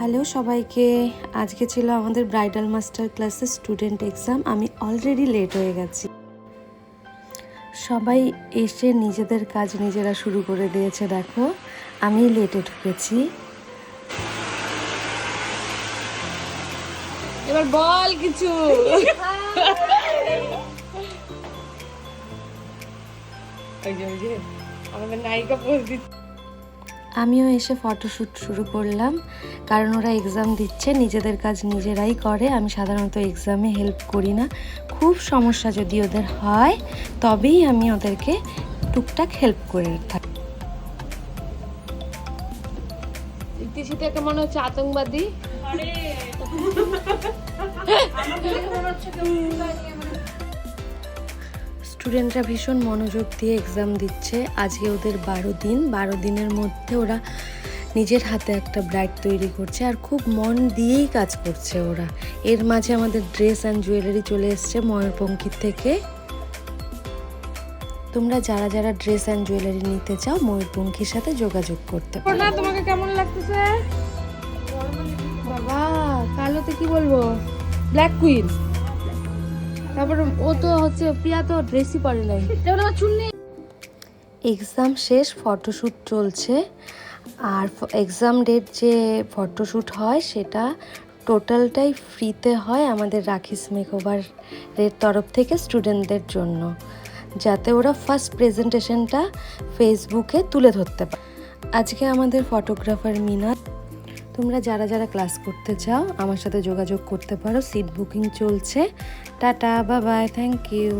Hello সবাইকে, আজকে ছিল আমাদের ব্রাইডাল মাস্টার ক্লাসের স্টুডেন্ট এক্সাম। আমি অলরেডি লেট হয়ে গেছি। সবাই এসে নিজেদের কাজ নিজেরা শুরু করে দিয়েছে। দেখো, আমি লেটে ঢুকেছি। এবার বল কিছু। আমাদের নায়িকা পোজ দিচ্ছে। আমিও এসে ফটোশ্যুট শুরু করলাম, কারণ ওরা এক্সাম দিচ্ছে, নিজেদের কাজ নিজেরাই করে। আমি সাধারণত এক্সামে হেল্প করি না, খুব সমস্যা যদি ওদের হয় তবেই আমি ওদেরকে টুকটাক হেল্প করে থাকি। ইতিশিতাকে মনে হচ্ছে আতঙ্কবাদী। স্টুডেন্টরা ভীষণ মনোযোগ দিয়ে এক্সাম দিচ্ছে। আজকে ওদের 12 দিনের মধ্যে ওরা নিজের হাতে একটা ব্রাইড তৈরি করছে, আর খুব মন দিয়েই কাজ করছে ওরা। এর মাঝে আমাদের ড্রেস অ্যান্ড জুয়েলারি চলে এসছে ময়ূরপঙ্খীর থেকে। তোমরা যারা যারা ড্রেস অ্যান্ড জুয়েলারি নিতে চাও ময়ূরপঙ্খীর সাথে যোগাযোগ করতে পারো। না, তোমাকে কেমন লাগতেছে? বাবা, কালোতে কি বলবো, ব্ল্যাক কুইন। তারপর ও তো হচ্ছে প্রিয়া তো ড্রেসই পরে নাই। এক্সাম শেষ, ফটোশ্যুট চলছে। আর এক্সাম ডেট যে ফটোশ্যুট হয় সেটা টোটালটাই ফ্রিতে হয় আমাদের রাখিস মেকওভারের তরফ থেকে স্টুডেন্টদের জন্য, যাতে ওরা ফার্স্ট প্রেজেন্টেশনটা ফেসবুকে তুলে ধরতে পারে। আজকে আমাদের ফটোগ্রাফার মিনা। তোমরা যারা যারা ক্লাস করতে চাও আমার সাথে যোগাযোগ করতে পারো, সিট বুকিং চলছে। Tata, bye bye, thank you.